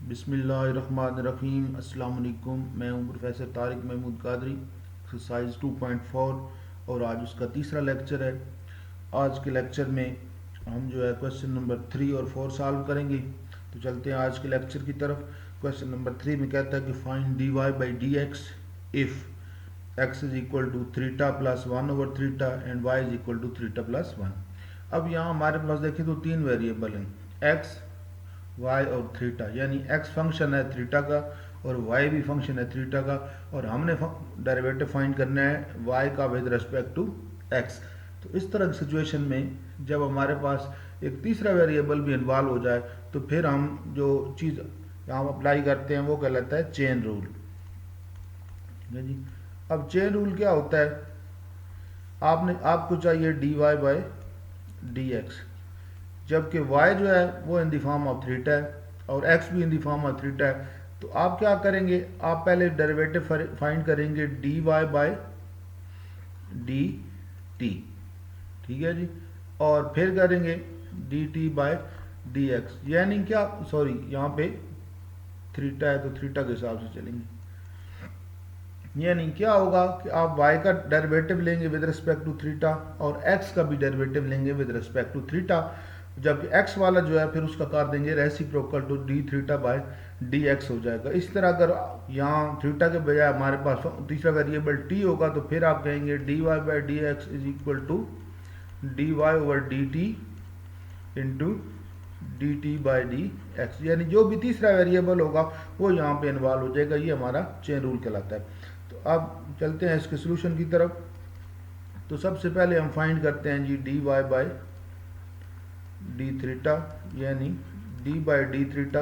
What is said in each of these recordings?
बिस्मिल्लाहिर्रहमानिर्रहीम। अस्सलाम वालेकुम। मैं हूं प्रोफेसर तारिक महमूद कादरी, एक्सरसाइज 2.4 और आज उसका तीसरा लेक्चर है। आज के लेक्चर में हम जो है क्वेश्चन नंबर 3 और 4 सॉल्व करेंगे। तो चलते हैं आज के लेक्चर की तरफ। क्वेश्चन नंबर 3 में कहता है कि find D Y by D X if X is equal to theta plus 1/थीटा and Y is equal to theta plus 1। अब यहाँ हमारे पास देखिए तो तीन वेरिएबल हैं, एक्स, वाई और थीटा, यानी एक्स फंक्शन है थीटा का और वाई भी फंक्शन है थीटा का, और हमने डेरिवेटिव फाइंड करना है वाई का विद रिस्पेक्ट टू एक्स। तो इस तरह की सिचुएशन में जब हमारे पास एक तीसरा वेरिएबल भी इन्वॉल्व हो जाए तो फिर हम जो चीज़ यहाँ अप्लाई करते हैं वो कहलाता है चेन रूल। ठीक है जी। अब चेन रूल क्या होता है, आपको चाहिए D Y by D X, जबकि y जो है वो in the form of theta है और x भी in the form of theta है। तो आप क्या करेंगे, आप पहले डेरिवेटिव फाइंड करेंगे dy बाय dt, ठीक है जी, और फिर करेंगे dt बाय dx, यानी क्या, सॉरी यहाँ पे थीटा है तो थीटा के हिसाब से चलेंगे। यानी क्या होगा कि आप y का डेरिवेटिव लेंगे विद रिस्पेक्ट टू थीटा और x का भी डेरिवेटिव लेंगे विद रिस्पेक्ट टू थीटा, जबकि x वाला जो है फिर उसका कर देंगे reciprocal to D theta by D X हो जाएगा। इस तरह अगर यहाँ थीटा के बजाय हमारे पास तीसरा वेरिएबल t होगा तो फिर आप कहेंगे D Y by D X is equal to D Y over D T into D T by D X, यानी जो भी तीसरा वेरिएबल होगा वो यहाँ पे इन्वॉल्व हो जाएगा। ये हमारा चेन रूल कहलाता है। तो अब चलते हैं इसके सोल्यूशन की तरफ। तो सबसे पहले हम फाइंड करते हैं जी D Y by D theta, यानी D by D theta,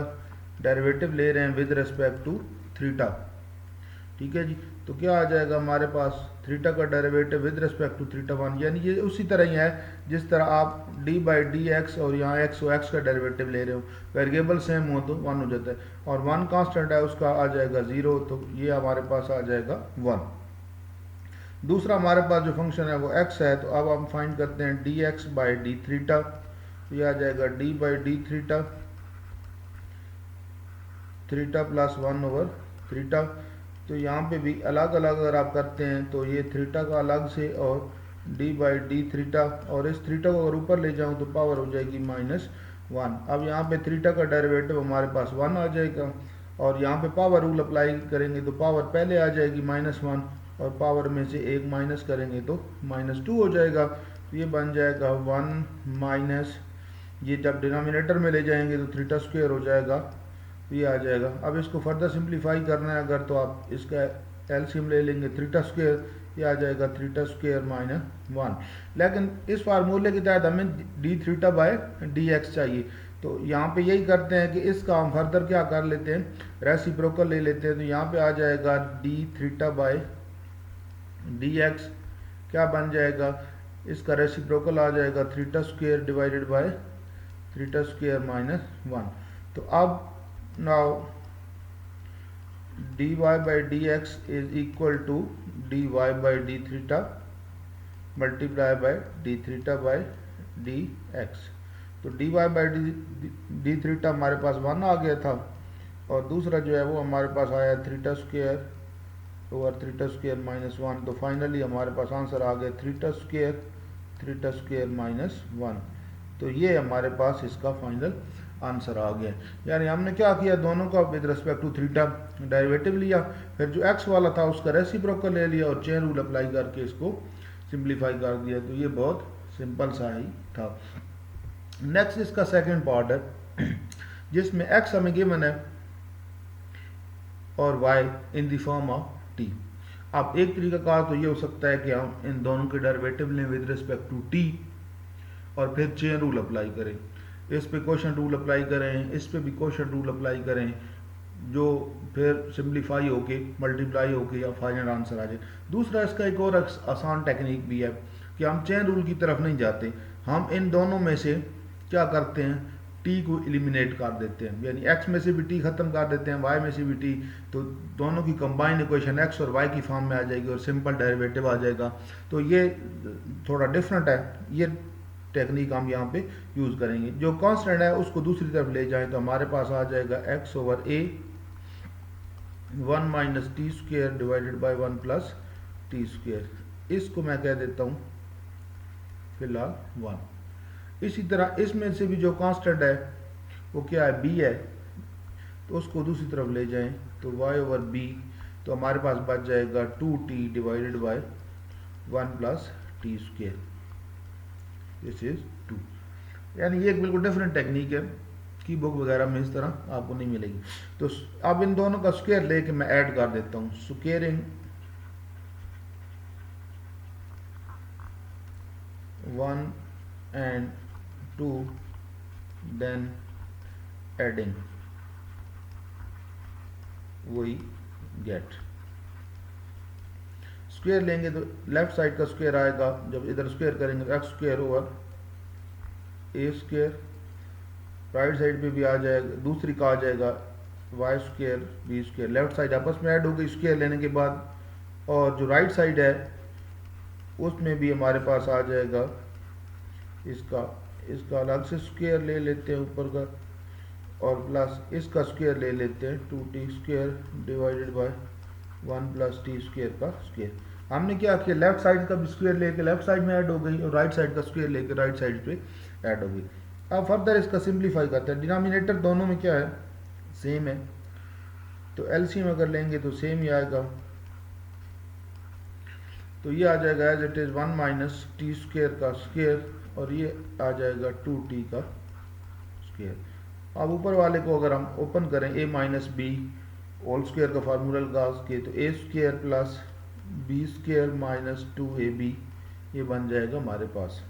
derivative ले रहे हैं विद रिस्पेक्ट टू थीटा। ठीक है जी। तो क्या आ जाएगा हमारे पास, थीटा का derivative with respect to theta 1, यानी ये उसी तरह ही है जिस तरह आप डी बाई डी एक्स और यहाँ एक्स और एक्स का डेरिवेटिव ले रहे हो, वेरिएबल सेम हो तो 1 हो जाता है, और 1 कांस्टेंट है उसका आ जाएगा 0, तो ये हमारे पास आ जाएगा 1। दूसरा हमारे पास जो फंक्शन है वो x है, तो अब हम फाइंड करते हैं D X by D theta, तो ये आ जाएगा D by D theta, theta plus 1/थीटा। तो यहाँ पे भी अलग अलग अगर आप करते हैं तो ये थीटा का अलग से और डी बाई डी थीटा, और इस थीटा को अगर ऊपर ले जाऊँ तो पावर हो जाएगी -1। अब यहाँ पे थीटा का डेरिवेटिव हमारे पास 1 आ जाएगा, और यहाँ पे पावर रूल अप्लाई करेंगे तो पावर पहले आ जाएगी -1, और पावर में से एक माइनस करेंगे तो -2 हो जाएगा। तो ये बन जाएगा 1 माइनस, ये जब डिनोमिनेटर में ले जाएंगे तो थीटा स्क्वायर हो जाएगा, तो ये आ जाएगा। अब इसको फर्दर सिंप्लीफाई करना है अगर तो आप इसका एलसीएम ले लेंगे, थीटा स्क्वायर, ये आ जाएगा थीटा स्क्वायर -1। लेकिन इस फार्मूले के तहत हमें D theta by D x चाहिए, तो यहाँ पे यही करते हैं कि इसका हम फर्दर क्या कर लेते हैं, रेसिप्रोकल ले लेते हैं। तो यहाँ पे आ जाएगा D theta by D X, क्या बन जाएगा, इसका रेसिप्रोकल आ जाएगा theta square divided by theta square -1। तो अब now D Y by D X is equal to D Y by D theta multiply by D theta by D X. तो D Y by D theta हमारे पास 1 आ गया था, और दूसरा जो है वो हमारे पास आया theta square over theta square -1। तो फाइनली हमारे पास आंसर आ गया थीटा स्क्वायर -1। तो ये हमारे पास इसका फाइनल आंसर आ गया। यानी हमने क्या किया, दोनों का with respect to theta derivative लिया, फिर जो एक्स वाला था उसका रेसिप्रोकल ले लिया और चेन रूल अप्लाई करके इसको सिंप्लीफाई कर दिया। तो ये बहुत सिंपल सा ही था। नेक्स्ट इसका सेकंड पार्ट है जिसमें एक्स हमें गिवन है और Y in the form of T. अब एक तरीका का तो ये हो सकता है कि हम इन दोनों के डेरिवेटिव लें विद रिस्पेक्ट टू टी और फिर चेन रूल अप्लाई करें, इस पे क्वेश्चन रूल अप्लाई करें, इस पे भी क्वेश्चन रूल अप्लाई करें, जो फिर सिंप्लीफाई होके मल्टीप्लाई होके या फाइनल आंसर आ जाए। दूसरा इसका एक और आसान टेक्निक भी है कि हम चेन रूल की तरफ नहीं जाते, हम इन दोनों में से क्या करते हैं, टी को एलिमिनेट कर देते हैं, यानी एक्स में से भी टी खत्म कर देते हैं, वाई में से भी टी, तो दोनों की कंबाइंड इक्वेशन एक्स और वाई की फॉर्म में आ जाएगी और सिंपल डेरिवेटिव आ जाएगा। तो ये थोड़ा डिफरेंट है, ये टेक्निक हम यहाँ पे यूज़ करेंगे। जो कांस्टेंट है उसको दूसरी तरफ ले जाएं तो हमारे पास आ जाएगा x over a 1 minus T square divided by 1 plus T square. इसको मैं कह देता हूँ फिलहाल 1। इसी तरह इसमें से भी जो कांस्टेंट है वो क्या है, b है, तो उसको दूसरी तरफ ले जाएं तो y ओवर b, तो हमारे पास बच जाएगा 2t divided by 1 plus T square, this is 2। यानी ये एक बिल्कुल डिफरेंट टेक्निक है की बुक वगैरह में इस तरह आपको नहीं मिलेगी। तो अब इन दोनों का स्क्वायर लेके मैं ऐड कर देता हूँ, स्क्वेयरिंग 1 and 2 then adding, वही गेट। स्क्वायर लेंगे तो लेफ्ट साइड का स्क्वायर आएगा, जब इधर स्क्वायर करेंगे तो X square over A square, right side पे भी आ जाएगा, दूसरी का आ जाएगा Y square B square. Left side आपस में ऐड हो गई स्क्वायर लेने के बाद, और जो राइट साइड है उसमें भी हमारे पास आ जाएगा इसका अलग से स्क्वायर ले लेते हैं ऊपर का, और प्लस इसका स्क्वायर ले लेते हैं 2t square divided by 1 plus T square का स्क्वायर। हमने क्या किया, लेफ्ट साइड का भी स्क्वायर लेके लेफ्ट साइड में ऐड हो गई, और राइट साइड का स्क्वायर लेके राइट साइड पे ऐड हो गई। अब फर्दर इसका सिंप्लीफाई करते हैं, डिनोमिनेटर दोनों में क्या है, सेम है, तो एलसीएम अगर लेंगे तो सेम ही आएगा, तो ये आ जाएगा as it is 1 minus T square का स्क्वायर, और ये आ जाएगा 2t का स्क्वायर। अब ऊपर वाले को अगर हम ओपन करें a minus B whole square का फार्मूला लगा के, तो a square plus B square minus 2ab ये बन जाएगा हमारे पास,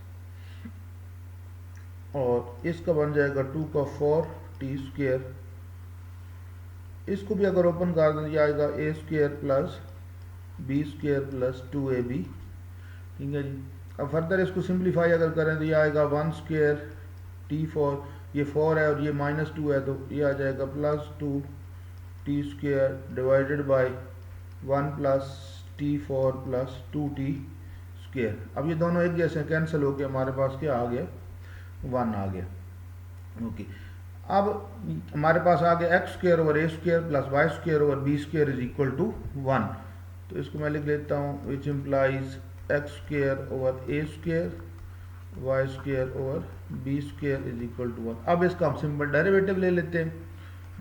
और इसका बन जाएगा 2 का 4t स्क्वायर। इसको भी अगर ओपन कर दें ये आएगा a square plus B square plus 2ab, ठीक है जी। अब फर्दर इसको सिंप्लीफाई अगर करें तो ये आएगा 1 स्क्वायर t4, ये 4 है और ये माइनस 2 है, तो ये आ जाएगा plus 2t square divided by 1 plus t4 plus 2t square. अब ये दोनों एक जैसे कैंसिल होकर हमारे पास क्या आ गया, 1 आ गया। ओके, अब हमारे पास आ गया X square over A square plus Y square over B square is equal to 1। तो इसको मैं लिख लेता हूँ, which implies X square over A square Y square over B square is equal to 1। अब इसका हम सिंपल डेरिवेटिव ले लेते हैं,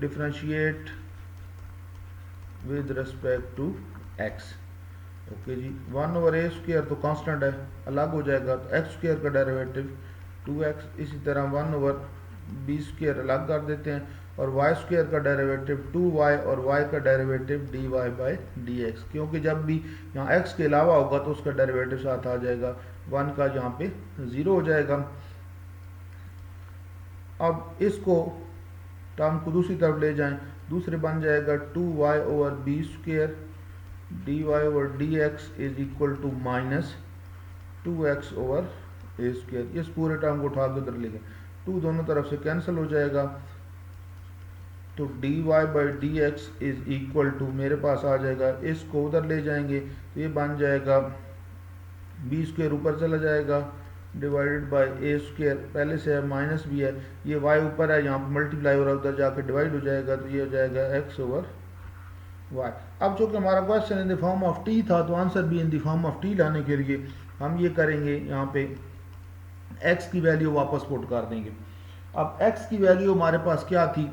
differentiate with respect to X. Okay जी, 1 ओवर ए स्क्वायर तो कांस्टेंट है, अलग हो जाएगा, तो एक्स स्क्वायर का डेरिवेटिव 2x। इसी तरह 1 ओवर बी स्क्वायर अलग कर देते हैं, और वाई स्क्वायर का डेरिवेटिव 2y, और y का डेरिवेटिव dy बाई dx, क्योंकि जब भी यहाँ x के अलावा होगा तो उसका डेरिवेटिव साथ आ जाएगा, 1 का यहाँ पे 0 हो जाएगा। अब इसको टर्म को दूसरी तरफ ले जाएं, दूसरे बन जाएगा 2y over B square dy over dx is equal to minus 2x over A square. इस पूरे टर्म को उठा के उधर ले गए, 2 दोनों तरफ से कैंसिल हो जाएगा, तो dy by D X is equal to मेरे पास आ जाएगा, इसको उधर ले जाएंगे तो ये बन जाएगा बी स्क्वायर ऊपर चला जाएगा डिवाइडेड बाई ए स्क्वायर, पहले से है माइनस भी है, ये y ऊपर है यहाँ पर मल्टीप्लाई हो रहा है, उधर जाकर डिवाइड हो जाएगा, तो ये हो जाएगा x ओवर y। अब चूँकि हमारा question in the form of t था, तो आंसर भी in the form of t लाने के लिए हम ये करेंगे, यहाँ पे x की वैल्यू वापस पुट कर देंगे। अब x की वैल्यू हमारे पास क्या थी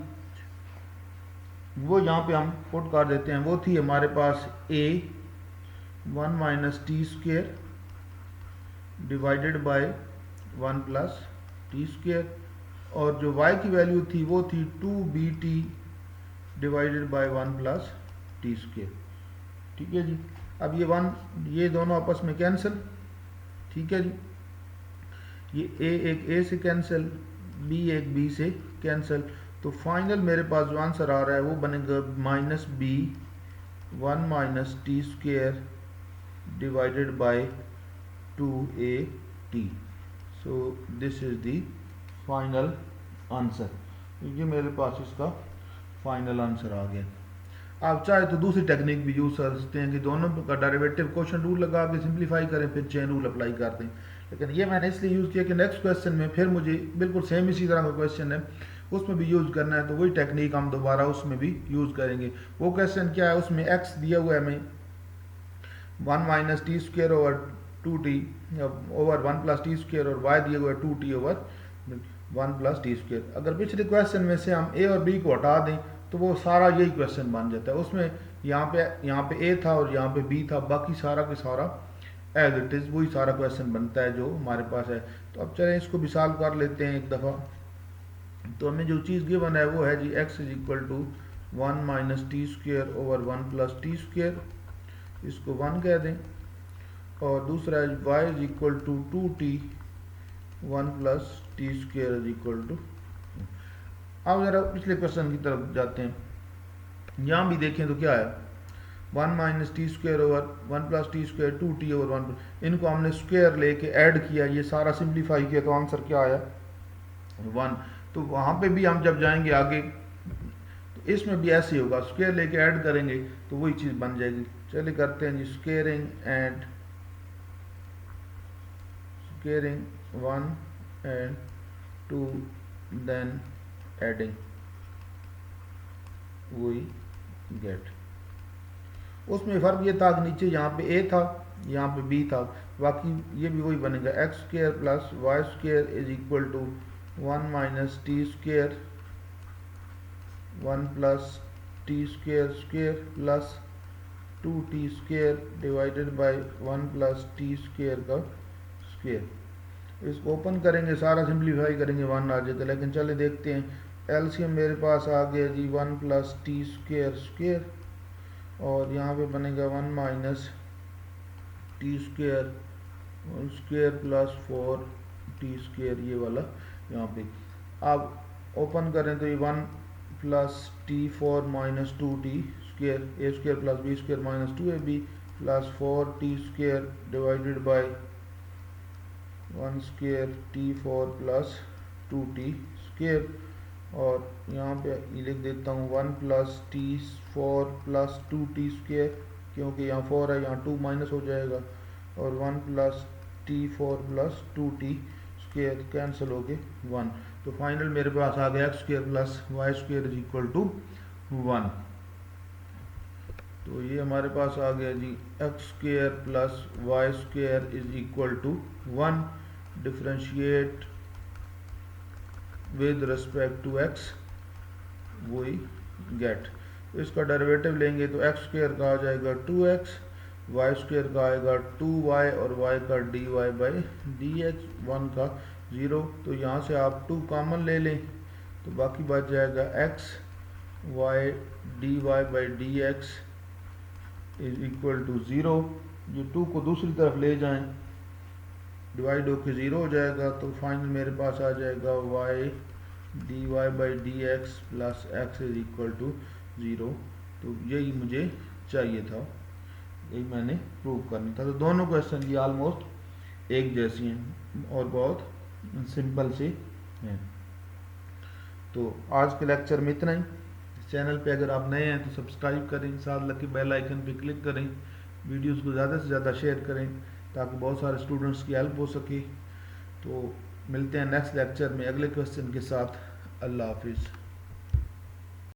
वो यहाँ पे हम पुट कर देते हैं, वो थी हमारे पास a 1 minus T square divided by 1 plus T square, और जो y की वैल्यू थी वो थी 2bt divided by 1 plus T square, ठीक है जी। अब ये दोनों आपस में कैंसिल, ठीक है जी, ये a एक a से कैंसिल, b एक b से कैंसिल, तो फाइनल मेरे पास जो आंसर आ रहा है वो बनेगा minus b 1 minus T square divided bye 2at। So this is the final answer, ये मेरे पास इसका फाइनल आंसर आ गया। आप चाहे तो दूसरी टेक्निक भी यूज़ कर सकते हैं कि दोनों का डेरिवेटिव क्वेश्चन रूल लगा के सिंप्लीफाई करें, फिर चेन रूल अप्लाई करते हैं, लेकिन ये मैंने इसलिए यूज़ किया कि नेक्स्ट क्वेश्चन में फिर मुझे बिल्कुल सेम इसी तरह का क्वेश्चन है, उसमें भी यूज़ करना है, तो वही टेक्निक हम दोबारा उसमें भी यूज़ करेंगे। वो क्वेश्चन क्या है, उसमें एक्स दिया हुआ है हमें 1 minus T square over 2t over 1 plus T square, और वाई दिया हुआ है 2t over 1 plus T square. अगर पिछले क्वेश्चन में से हम ए और बी को हटा दें तो वो सारा यही क्वेश्चन बन जाता है। उसमें यहाँ पे ए था और यहाँ पे बी था, बाकी सारा के सारा एज इट इज़ वही सारा क्वेश्चन बनता है जो हमारे पास है। तो अब चलें इसको भी सॉल्व कर लेते हैं एक दफ़ा। तो हमें जो चीज़ गिवन है वो है जी x is equal to 1 minus T square over 1 plus T square, इसको 1 कह दें, और दूसरा है y is equal to 2t 1 plus T square is equal to. अब ज़रा पिछले क्वेश्चन की तरफ जाते हैं। यहाँ भी देखें तो क्या है, 1 minus T square over 1 plus T square 2t over 1, इनको हमने स्क्वेयर लेके ऐड किया, ये सारा सिंप्लीफाई किया, तो आंसर क्या आया 1। तो वहाँ पे भी हम जब जाएंगे आगे तो इसमें भी ऐसे ही होगा, स्क्वेयर लेके ऐड करेंगे तो वही चीज़ बन जाएगी। चलिए करते हैं जी स्क्वेयरिंग 1 and 2 देन एडिंग, वही गेट। उसमें फ़र्क ये था कि नीचे यहाँ पे a था, यहाँ पे b था, बाकी ये भी वही बनेगा X square plus Y square is equal to 1 minus T square 1 plus T square square plus 2t square divided by 1 plus T square का स्क्वेयर। इसको ओपन करेंगे, सारा सिंप्लीफाई करेंगे, 1 आ जाएगा। लेकिन चले देखते हैं, एलसीएम मेरे पास आ गया जी 1 प्लस टी स्क्वेयर स्क्वेयर, और यहाँ पे बनेगा 1 minus T square square plus 4 T square, ये वाला यहाँ पे। अब ओपन करें तो ये 1 plus T 4 minus 2t square A square plus B square minus 2ab plus 4t square divided by 1 square T 4 plus 2t square, और यहाँ पे ये लिख देता हूँ 1 plus T 4 plus 2t square, क्योंकि यहाँ 4 है, यहाँ 2 माइनस हो जाएगा, और 1 plus T 4 plus 2t square cancel हो गए 1। तो फाइनल मेरे पास आ गया X square plus Y square is equal to 1। तो ये हमारे पास आ गया जी X square plus Y square is equal to 1, differentiate with respect to X, वही गेट। तो इसका डेरिवेटिव लेंगे तो एक्स स्क्वेयर का आ जाएगा 2x, वाई स्क्वेयर का आएगा 2y, और y का dy बाई dx, 1 का 0। तो यहाँ से आप 2 कॉमन ले लें तो बाकी बच जाएगा x y dy by dx is equal to 0। जो 2 को दूसरी तरफ ले जाएं, डिवाइड होकर 0 हो जाएगा, तो फाइनल मेरे पास आ जाएगा y dy by dx plus x is equal to 0। तो यही मुझे चाहिए था, यही मैंने प्रूव करना था। तो दोनों क्वेश्चन की ऑलमोस्ट एक जैसी हैं और बहुत सिंपल से हैं। तो आज के लेक्चर में इतना ही। चैनल पे अगर आप नए हैं तो सब्सक्राइब करें, साथ लगे बेल आइकन पे क्लिक करें, वीडियोस को ज़्यादा से ज़्यादा शेयर करें ताकि बहुत सारे स्टूडेंट्स की हेल्प हो सके। तो मिलते हैं नेक्स्ट लेक्चर में अगले क्वेश्चन के साथ। अल्लाह हाफिज़।